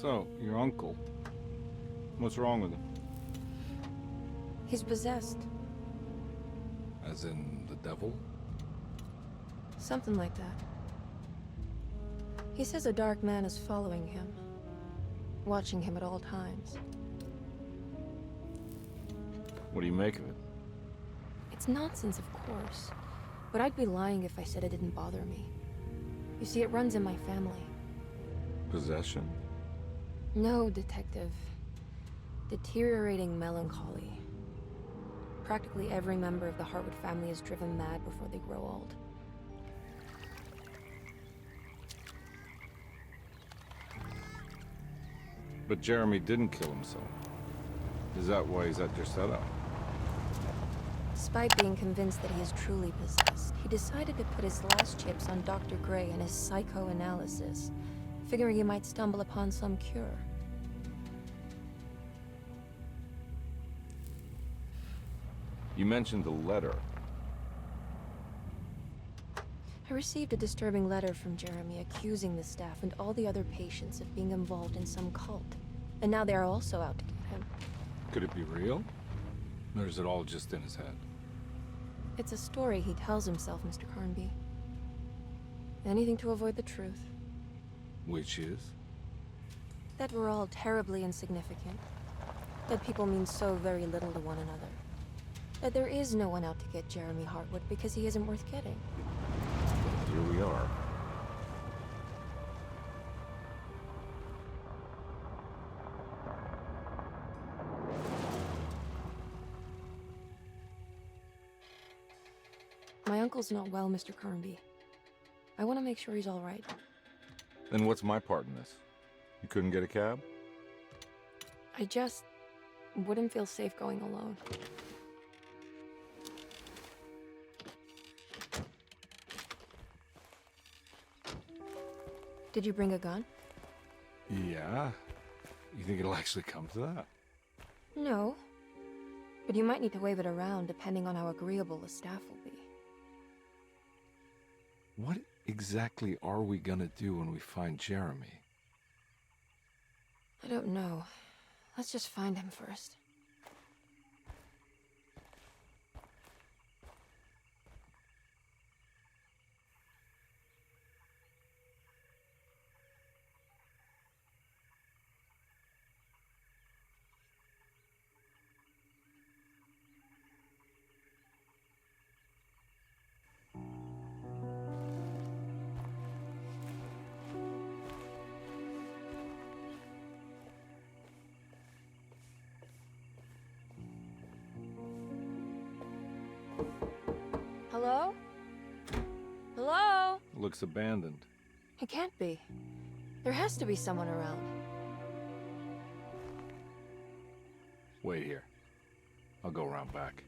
So, your uncle. What's wrong with him? He's possessed. As in the devil? Something like that. He says a dark man is following him, watching him at all times. What do you make of it? It's nonsense, of course. But I'd be lying if I said it didn't bother me. You see, it runs in my family. Possession? No, Detective. Deteriorating melancholy. Practically every member of the Hartwood family is driven mad before they grow old. But Jeremy didn't kill himself. Is that why he's at Derceto? Despite being convinced that he is truly possessed, he decided to put his last chips on Dr. Gray and his psychoanalysis, figuring he might stumble upon some cure. You mentioned the letter. I received a disturbing letter from Jeremy accusing the staff and all the other patients of being involved in some cult. And now they are also out to get him. Could it be real? Or is it all just in his head? It's a story he tells himself, Mr. Carnby. Anything to avoid the truth. Which is? That we're all terribly insignificant. That people mean so very little to one another. That there is no one out to get Jeremy Hartwood because he isn't worth getting. Here we are. My uncle's not well, Mr. Carnby. I want to make sure he's all right. Then what's my part in this? You couldn't get a cab? I just wouldn't feel safe going alone. Did you bring a gun? Yeah. You think it'll actually come to that? No. But you might need to wave it around depending on how agreeable the staff will be. What exactly are we gonna do when we find Jeremy? I don't know. Let's just find him first. Hello? Hello? Looks abandoned. It can't be. There has to be someone around. Wait here. I'll go around back.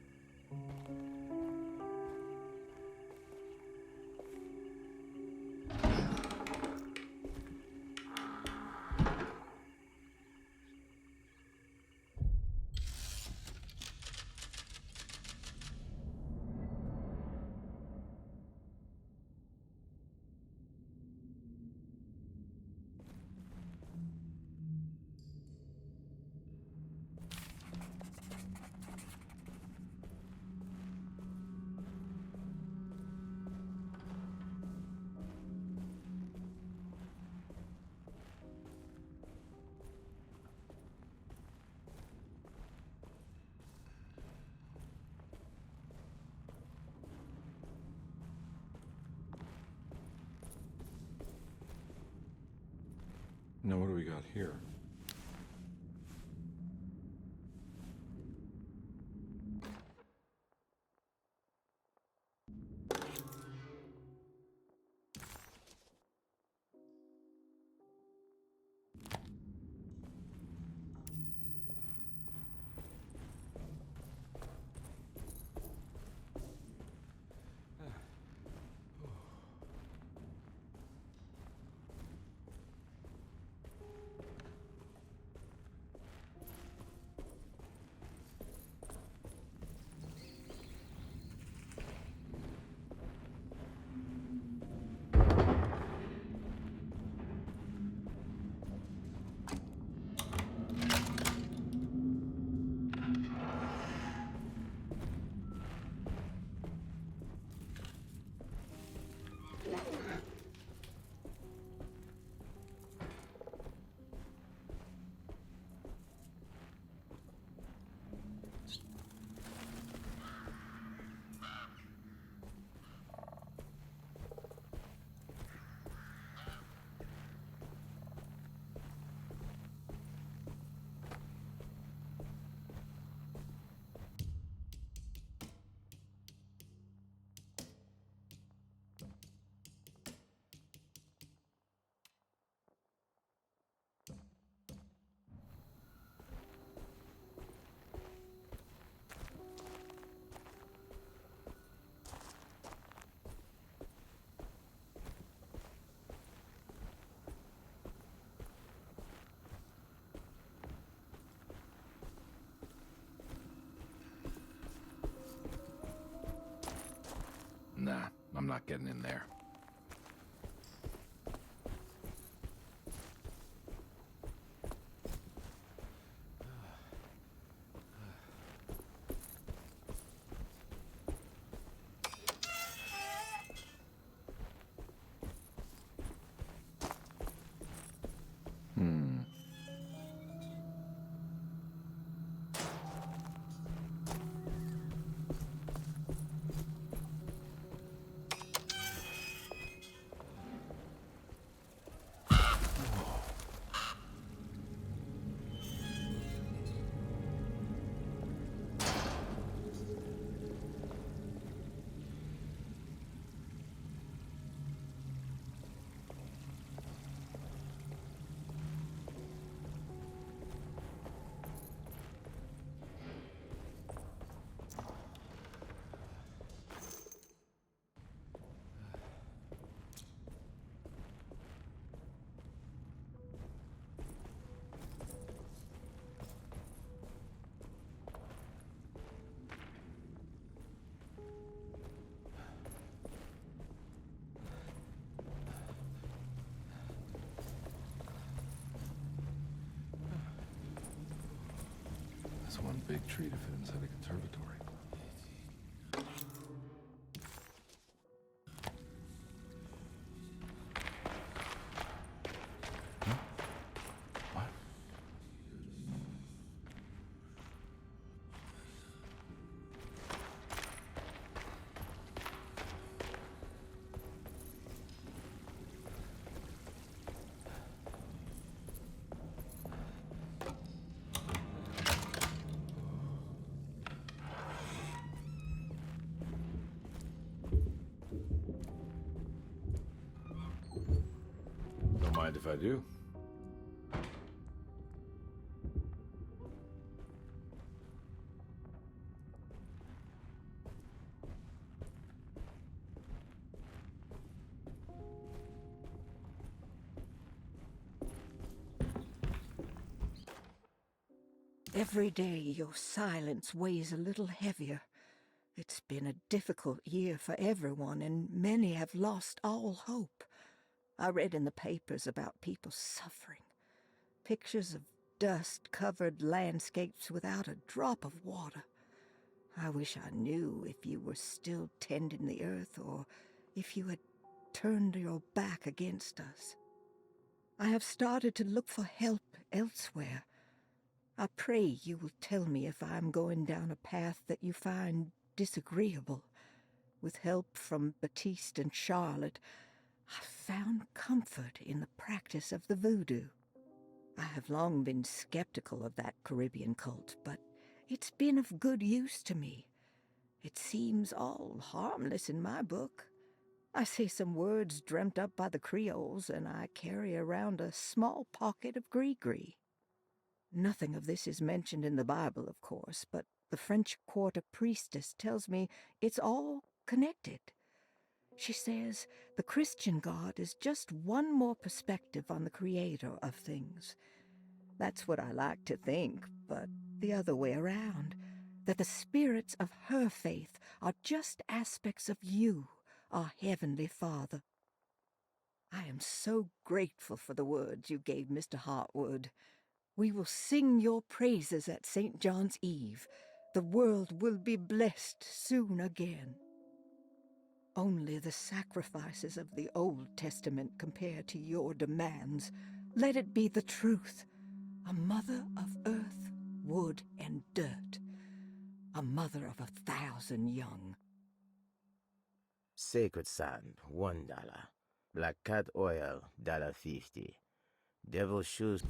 Now what do we got here? not getting in there. That's one big tree to fit inside a conservatory. Huh? What? Don't mind if I do. Every day your silence weighs a little heavier. It's been a difficult year for everyone, and many have lost all hope. I read in the papers about people suffering. Pictures of dust-covered landscapes without a drop of water. I wish I knew if you were still tending the earth or if you had turned your back against us. I have started to look for help elsewhere. I pray you will tell me if I am going down a path that you find disagreeable. With help from Baptiste and Charlotte, I found comfort in the practice of the voodoo. I have long been skeptical of that Caribbean cult, but it's been of good use to me. It seems all harmless in my book. I say some words dreamt up by the Creoles, and I carry around a small pocket of gree-gree. Nothing of this is mentioned in the Bible, of course, but the French Quarter priestess tells me it's all connected. She says the Christian God is just one more perspective on the creator of things. That's what I like to think, but the other way around, that the spirits of her faith are just aspects of you, our Heavenly Father. I am so grateful for the words you gave Mr. Hartwood. We will sing your praises at St. John's Eve. The world will be blessed soon again. Only the sacrifices of the Old Testament compare to your demands. Let it be the truth. A mother of earth, wood, and dirt. A mother of 1,000 young. Sacred sand, $1. Black cat oil, $1.50. Devil shoes.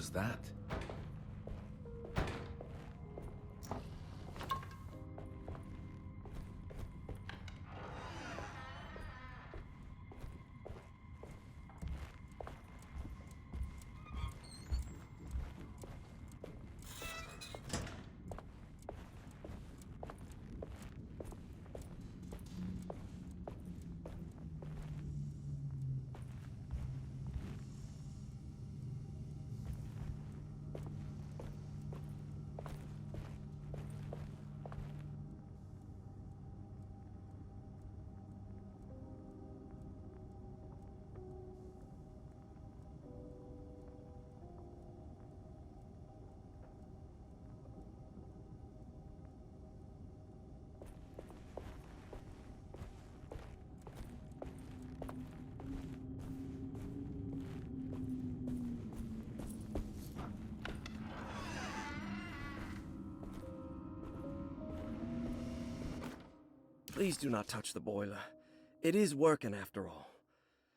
was that? Please do not touch the boiler. It is working after all.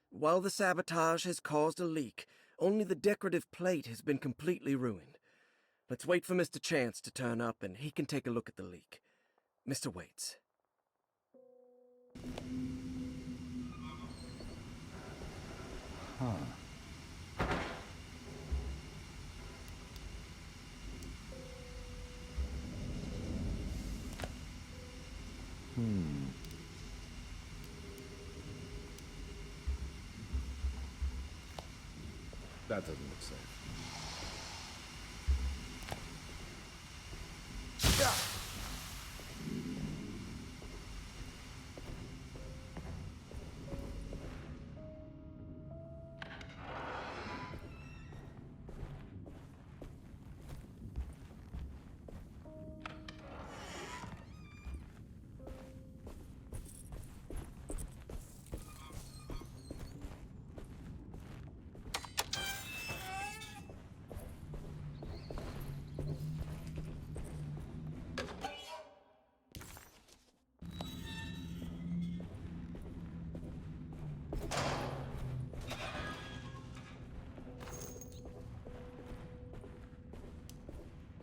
While the sabotage has caused a leak, only the decorative plate has been completely ruined. Let's wait for Mr. Chance to turn up and he can take a look at the leak. Mr. Waits. That doesn't look safe.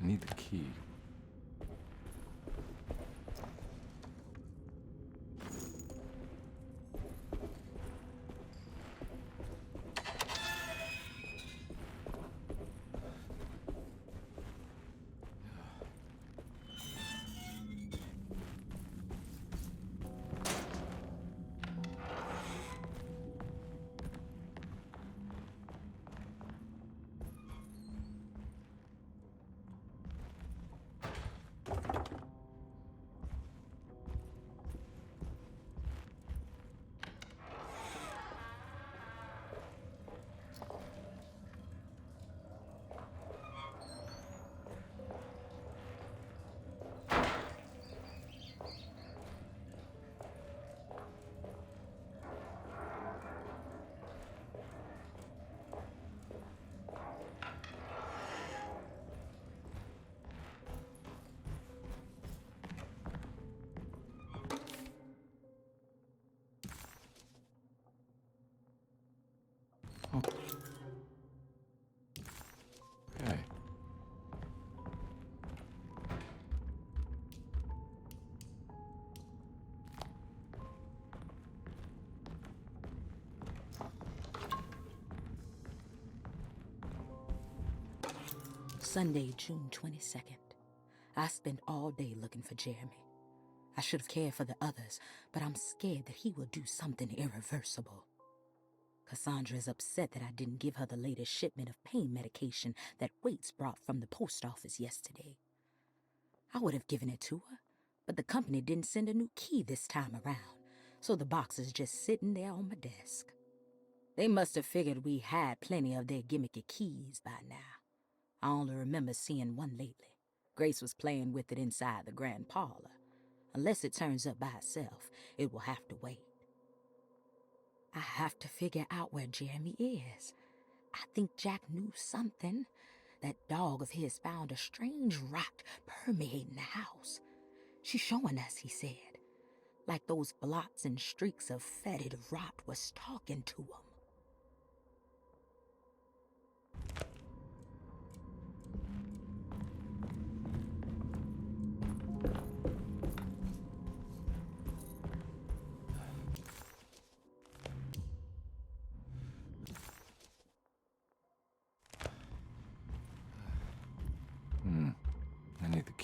I need the key. Okay. Sunday, June 22nd. I spent all day looking for Jeremy. I should have cared for the others, but I'm scared that he will do something irreversible. Cassandra is upset that I didn't give her the latest shipment of pain medication that Waits brought from the post office yesterday. I would have given it to her, but the company didn't send a new key this time around, so the box is just sitting there on my desk. They must have figured we had plenty of their gimmicky keys by now. I only remember seeing one lately. Grace was playing with it inside the grand parlor. Unless it turns up by itself, it will have to wait. I have to figure out where Jeremy is. I think Jack knew something. That dog of his found a strange rot permeating the house. She's showing us, he said. Like those blots and streaks of fetid rot was talking to him.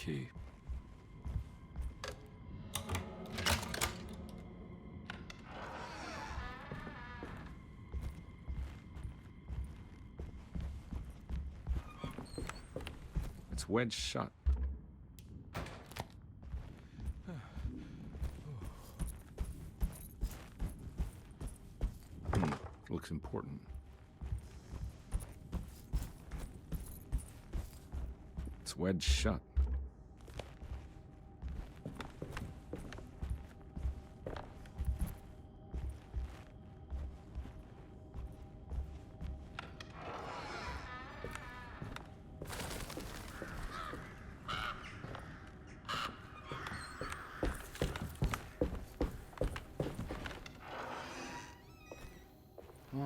key. It's wedged shut. Looks important. It's wedged shut. Oh.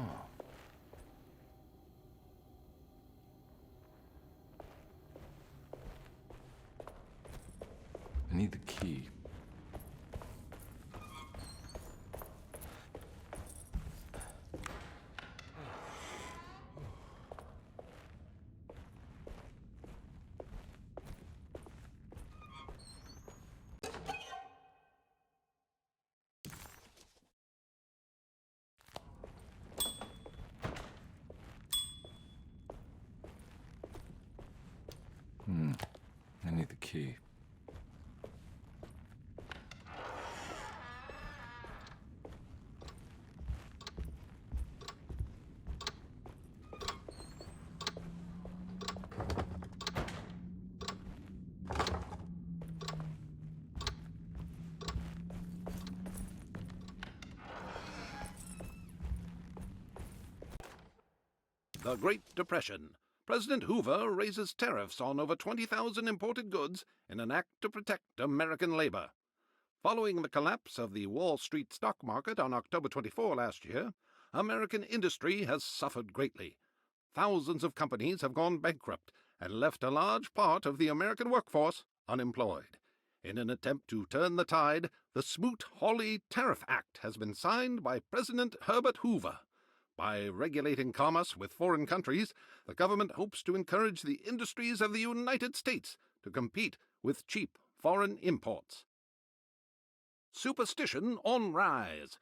I need the key. I need the key. The Great Depression. President Hoover raises tariffs on over 20,000 imported goods in an act to protect American labor. Following the collapse of the Wall Street stock market on October 24 last year, American industry has suffered greatly. Thousands of companies have gone bankrupt and left a large part of the American workforce unemployed. In an attempt to turn the tide, the Smoot-Hawley Tariff Act has been signed by President Herbert Hoover. By regulating commerce with foreign countries, the government hopes to encourage the industries of the United States to compete with cheap foreign imports. Superstition on rise.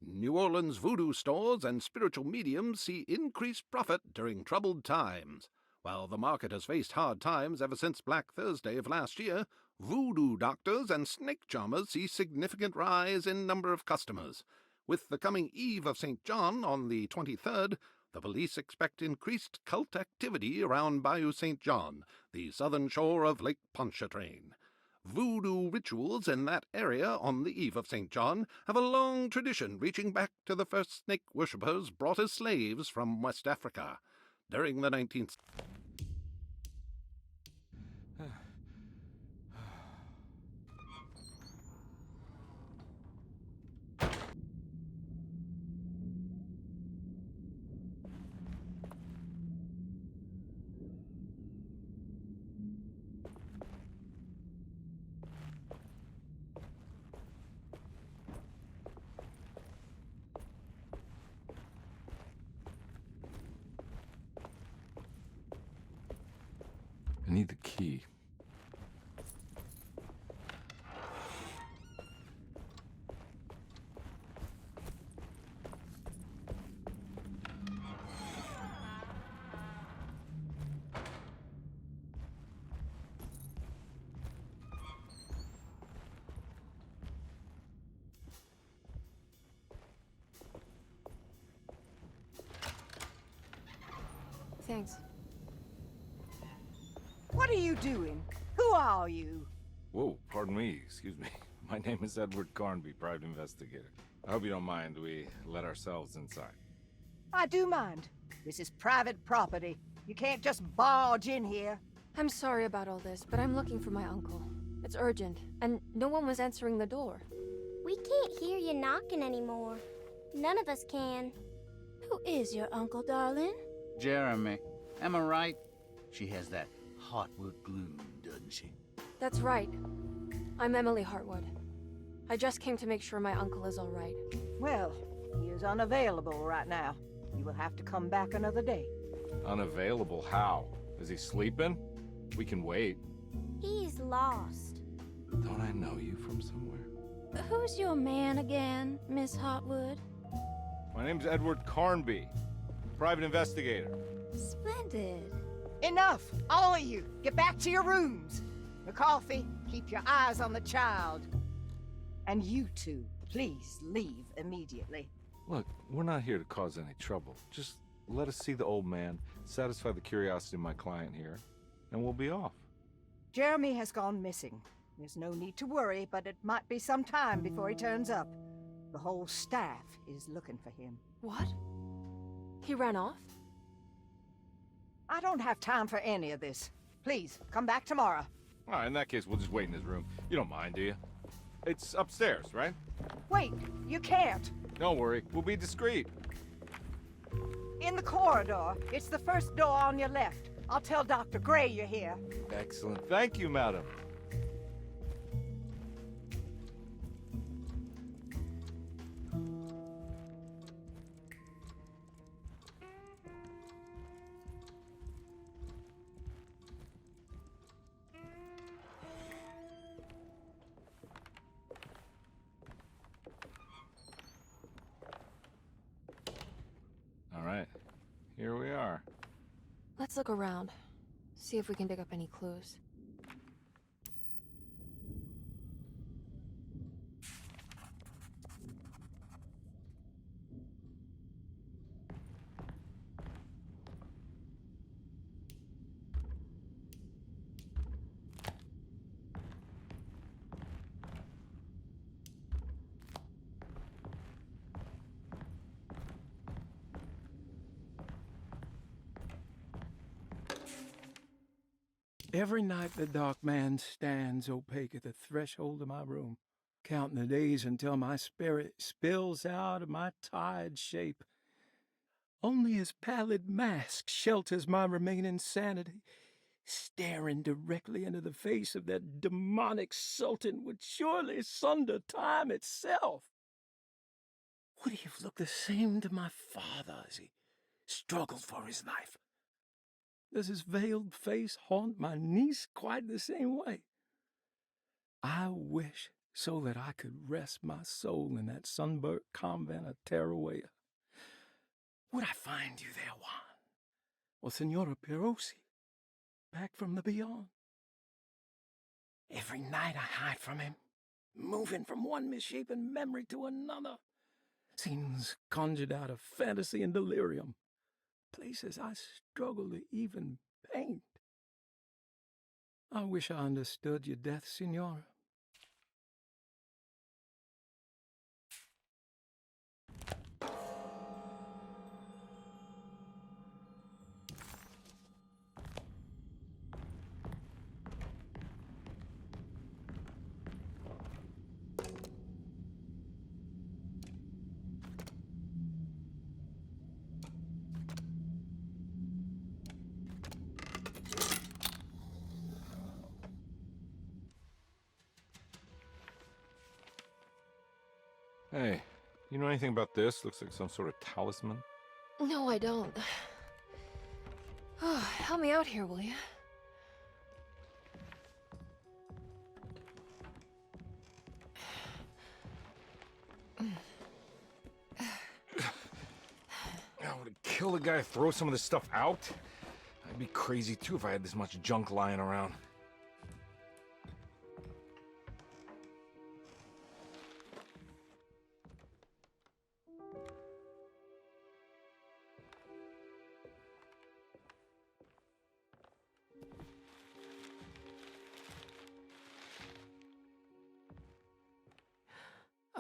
New Orleans voodoo stores and spiritual mediums see increased profit during troubled times. While the market has faced hard times ever since Black Thursday of last year, voodoo doctors and snake charmers see significant rise in number of customers. With the coming Eve of St. John on the 23rd, the police expect increased cult activity around Bayou St. John, the southern shore of Lake Pontchartrain. Voodoo rituals in that area on the Eve of St. John have a long tradition reaching back to the first snake worshippers brought as slaves from West Africa. During the 19th... I need the key. Thanks. What are you doing? Who are you? Whoa, pardon me, excuse me. My name is Edward Carnby, private investigator. I hope you don't mind we let ourselves inside. I do mind. This is private property. You can't just barge in here. I'm sorry about all this, but I'm looking for my uncle. It's urgent, and no one was answering the door. We can't hear you knocking anymore. None of us can. Who is your uncle, darling? Jeremy. Am I right? She has that Hartwood gloom, doesn't she? That's right. I'm Emily Hartwood. I just came to make sure my uncle is all right. Well, he is unavailable right now. You will have to come back another day. Unavailable how? Is he sleeping? We can wait. He's lost. Don't I know you from somewhere? Who's your man again, Miss Hartwood? My name's Edward Carnby, private investigator. Splendid. Enough! All of you! Get back to your rooms! McCarthy, keep your eyes on the child. And you two, please leave immediately. Look, we're not here to cause any trouble. Just let us see the old man, satisfy the curiosity of my client here, and we'll be off. Jeremy has gone missing. There's no need to worry, but it might be some time before he turns up. The whole staff is looking for him. What? He ran off? I don't have time for any of this. Please, come back tomorrow. All right, in that case, we'll just wait in his room. You don't mind, do you? It's upstairs, right? Wait, you can't. Don't worry, we'll be discreet. In the corridor. It's the first door on your left. I'll tell Dr. Gray you're here. Excellent. Thank you, madam. All right, here we are. Let's look around. See if we can dig up any clues. Every night the dark man stands opaque at the threshold of my room, counting the days until my spirit spills out of my tired shape. Only his pallid mask shelters my remaining sanity. Staring directly into the face of that demonic sultan would surely sunder time itself. Would he have looked the same to my father as he struggled for his life? Does his veiled face haunt my niece quite the same way? I wish so that I could rest my soul in that sunburnt convent of Teruel. Would I find you there, Juan? Or Senora Perosi, back from the beyond? Every night I hide from him, moving from one misshapen memory to another. Scenes conjured out of fantasy and delirium. Places I struggle to even paint. I wish I understood your death, Signora. Hey, you know anything about this? Looks like some sort of talisman. No, I don't. Oh, help me out here, will you? I would kill the guy to throw some of this stuff out. I'd be crazy too if I had this much junk lying around.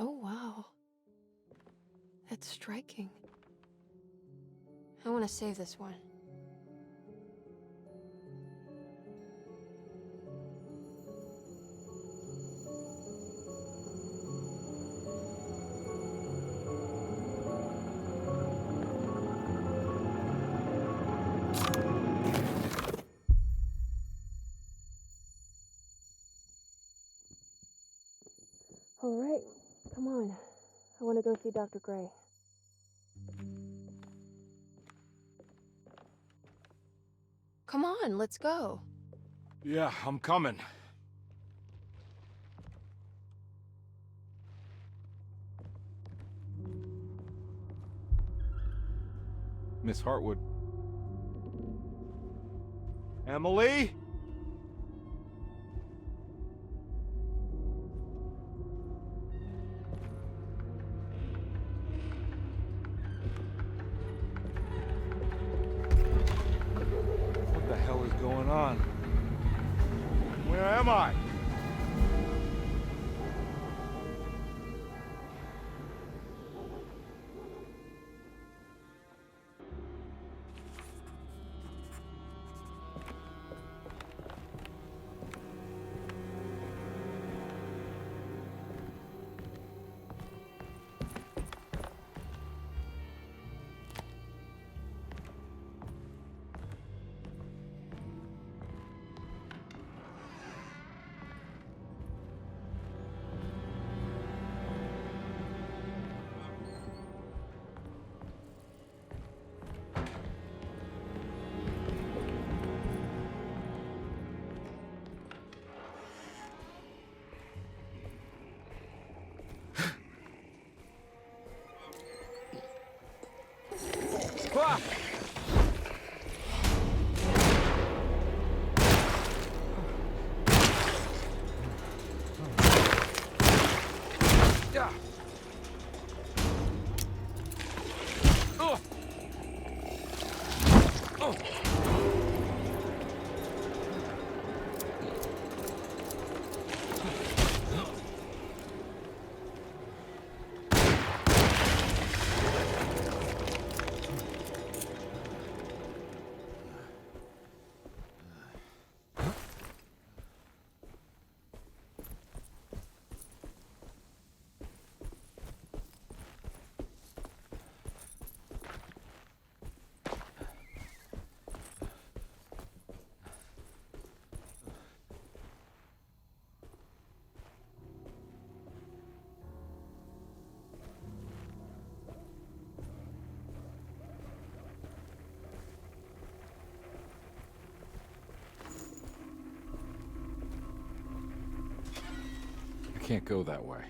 Oh, wow. That's striking. I want to save this one. All right, come on. I want to go see Dr. Gray. Come on, let's go. Yeah, I'm coming. Miss Hartwood. Emily? What the hell is going on? Where am I? Ah! Yeah. Oh. Oh. I can't go that way.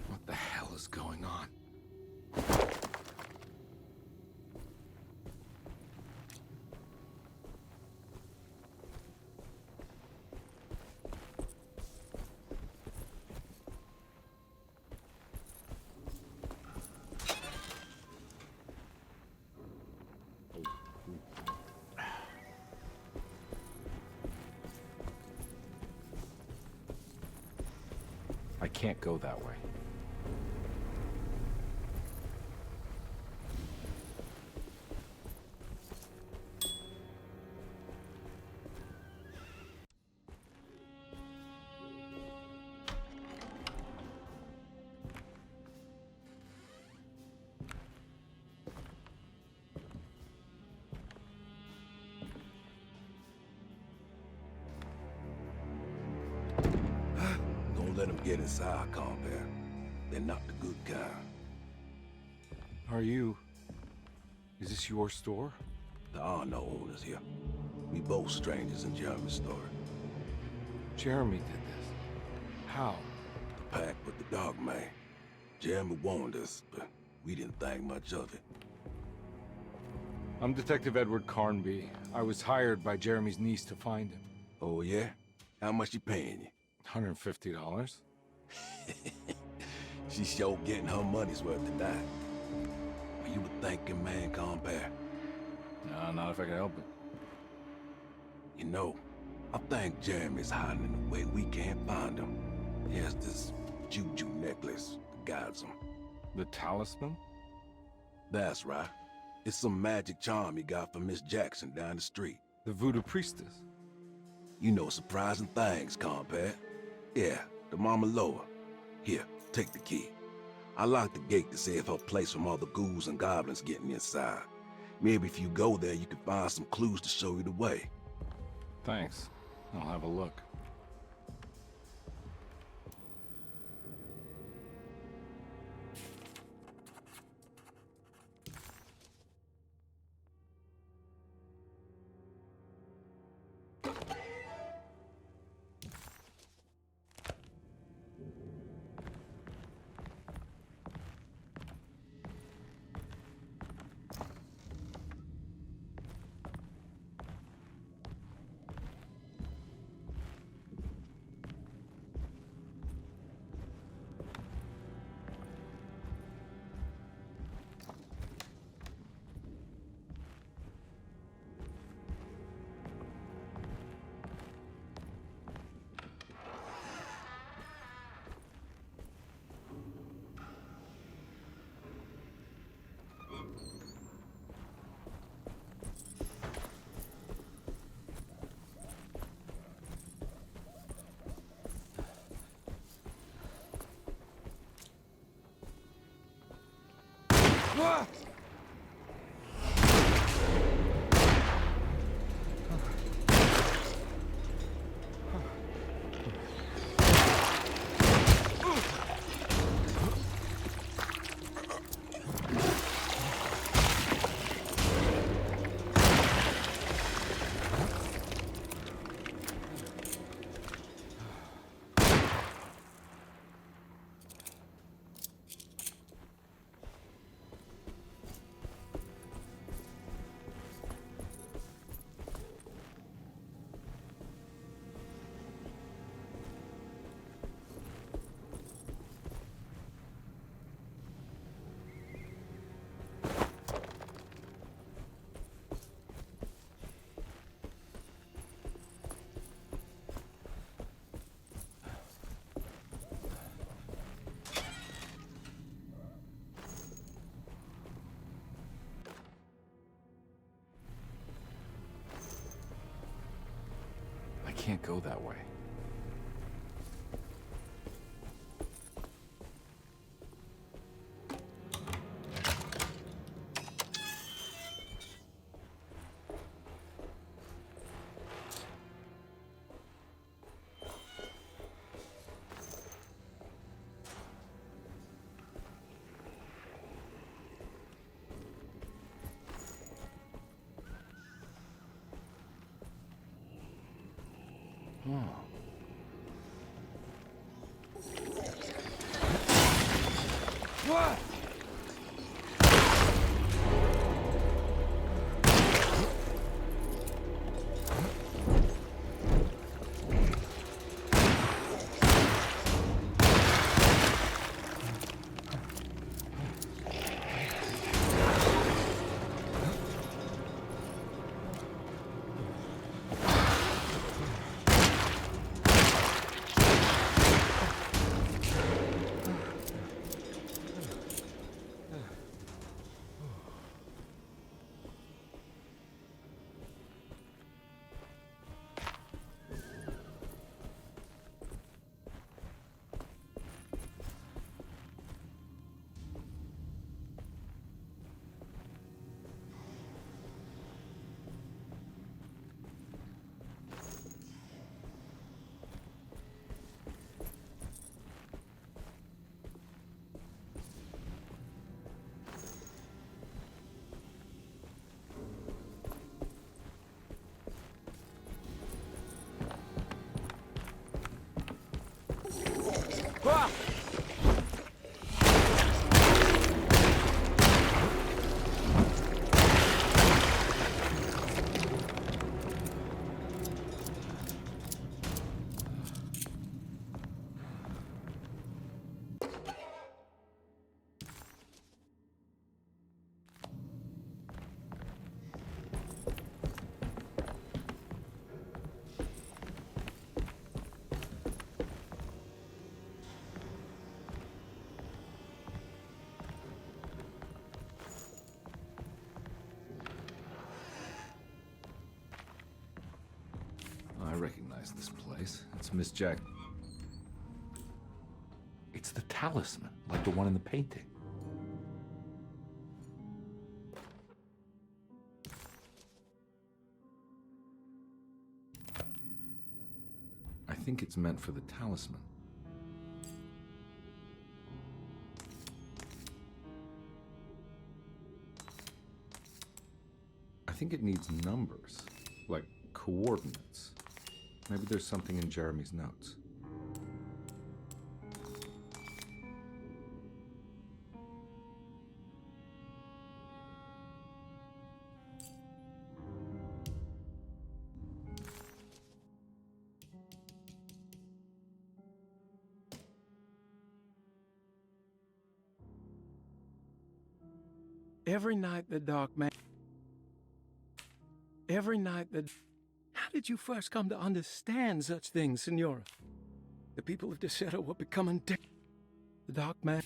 What the hell is going on? I can't go that way. Don't let them get inside, compare. They're not the good kind. Are you... Is this your store? There are no owners here. We both strangers in Jeremy's story. Jeremy did this. How? The pact with the dog man. Jeremy warned us, but we didn't think much of it. I'm Detective Edward Carnby. I was hired by Jeremy's niece to find him. Oh, yeah? How much she paying you? $150. She's sure getting her money's worth tonight. Are you a thinking man, compare? No, not if I can help it. You know, I think Jeremy's hiding in a way we can't find him. He has this juju necklace that guides him. The talisman? That's right. It's some magic charm he got from Miss Jackson down the street. The voodoo priestess? You know surprising things, compare. Yeah, the Mama Loa. Here, take the key. I locked the gate to save her place from all the ghouls and goblins getting inside. Maybe if you go there, you can find some clues to show you the way. Thanks. I'll have a look. can't go that way. What? Ah! I recognize this place. It's Miss Jack. It's the talisman, like the one in the painting. I think it's meant for the talisman. I think it needs numbers, like coordinates. Maybe there's something in Jeremy's notes. Every night the Dark Man... Every night the... How did you first come to understand such things, Senora? The people of Derceto were becoming the Dark Man...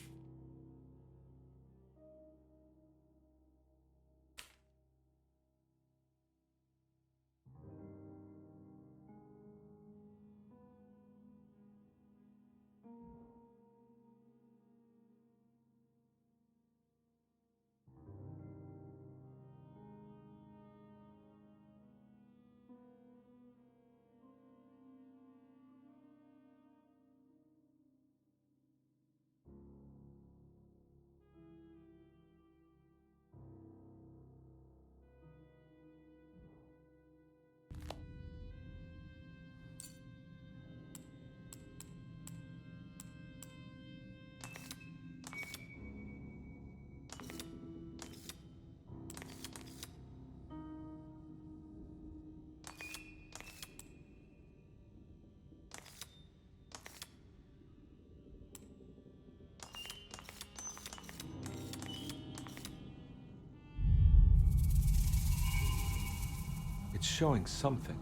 It's showing something.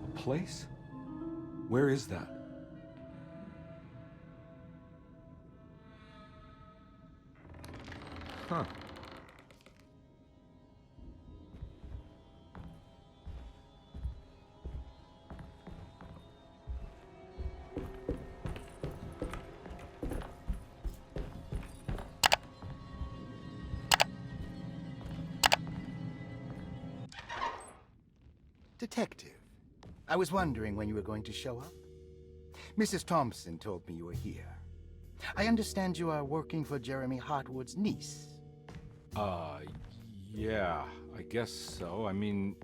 A place? Where is that? Huh. Detective, I was wondering when you were going to show up. Mrs. Thompson told me you were here. I understand you are working for Jeremy Hartwood's niece. Yeah, I guess so. I mean,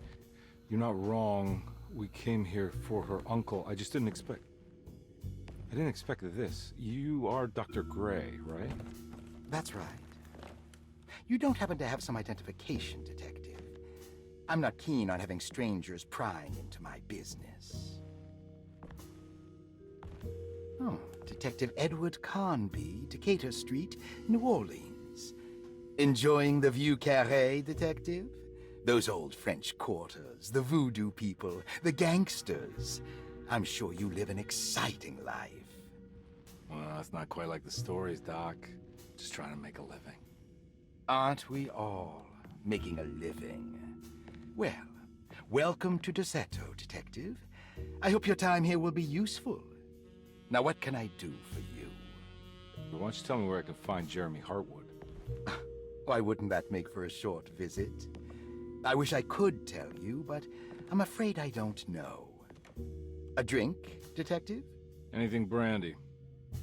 you're not wrong. We came here for her uncle. I just didn't expect... I didn't expect this. You are Dr. Gray, right? That's right. You don't happen to have some identification, Detective. I'm not keen on having strangers prying into my business. Oh, Detective Edward Carnby, Decatur Street, New Orleans. Enjoying the Vieux Carré, Detective? Those old French quarters, the voodoo people, the gangsters. I'm sure you live an exciting life. Well, that's not quite like the stories, Doc. Just trying to make a living. Aren't we all making a living? Well, welcome to Derceto, Detective. I hope your time here will be useful. Now, what can I do for you? Why don't you tell me where I can find Jeremy Hartwood? Why wouldn't that make for a short visit? I wish I could tell you, but I'm afraid I don't know. A drink, Detective? Anything brandy.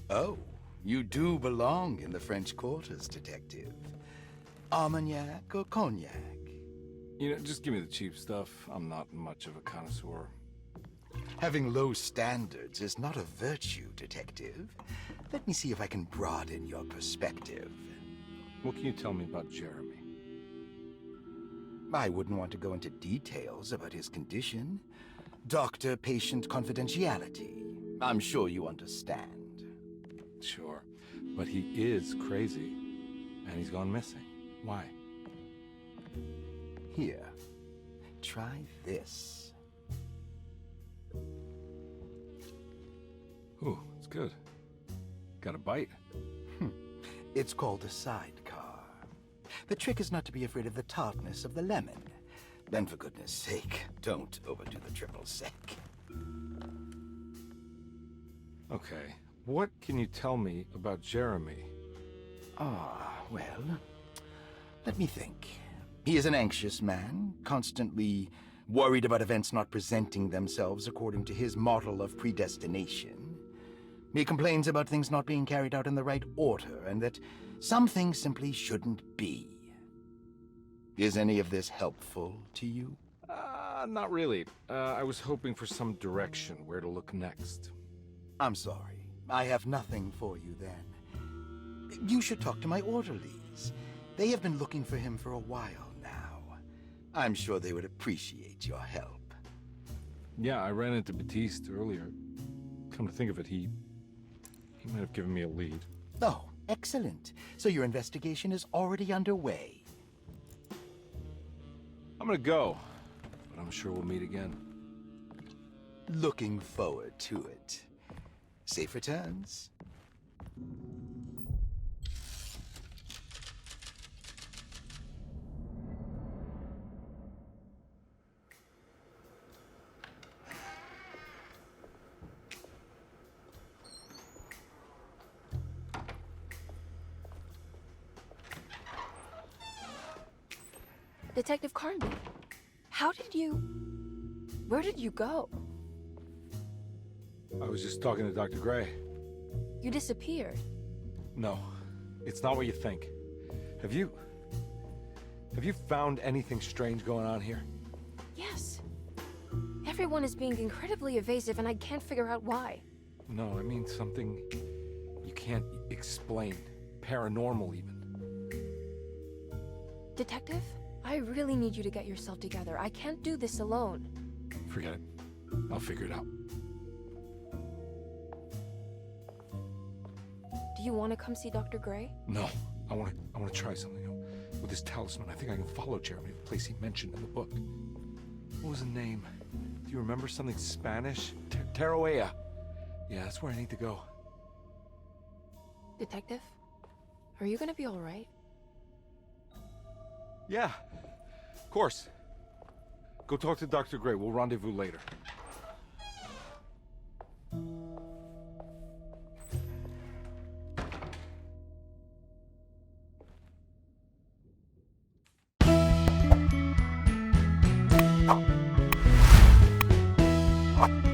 Oh, you do belong in the French quarters, Detective. Armagnac or cognac? You know, just give me the cheap stuff. I'm not much of a connoisseur. Having low standards is not a virtue, Detective. Let me see if I can broaden your perspective. What can you tell me about Jeremy? I wouldn't want to go into details about his condition. Doctor-patient confidentiality. I'm sure you understand. Sure, but he is crazy, and he's gone missing. Why? Here, try this. Ooh, it's good. Got a bite? It's called a sidecar. The trick is not to be afraid of the tartness of the lemon. Then, for goodness sake, don't overdo the triple sec. Okay, what can you tell me about Jeremy? Well, let me think. He is an anxious man, constantly worried about events not presenting themselves according to his model of predestination. He complains about things not being carried out in the right order, and that some things simply shouldn't be. Is any of this helpful to you? Not really. I was hoping for some direction where to look next. I'm sorry. I have nothing for you then. You should talk to my orderlies. They have been looking for him for a while now. I'm sure they would appreciate your help. Yeah, I ran into Batiste earlier. Come to think of it, he might have given me a lead. Oh, excellent. So your investigation is already underway. I'm gonna go, but I'm sure we'll meet again. Looking forward to it. Safe returns. Detective Carnby, where did you go? I was just talking to Dr. Gray. You disappeared. No, it's not what you think. Have you found anything strange going on here? Yes. Everyone is being incredibly evasive and I can't figure out why. No, I mean something you can't explain. Paranormal, even. Detective, I really need you to get yourself together. I can't do this alone. Forget it. I'll figure it out. Do you want to come see Dr. Gray? No, I want to try something. With this talisman, I think I can follow Jeremy to the place he mentioned in the book. What was the name? Do you remember something Spanish? Tarawea. Yeah, that's where I need to go. Detective, are you gonna be all right? Yeah, of course. Go talk to Dr. Gray. We'll rendezvous later. Ha!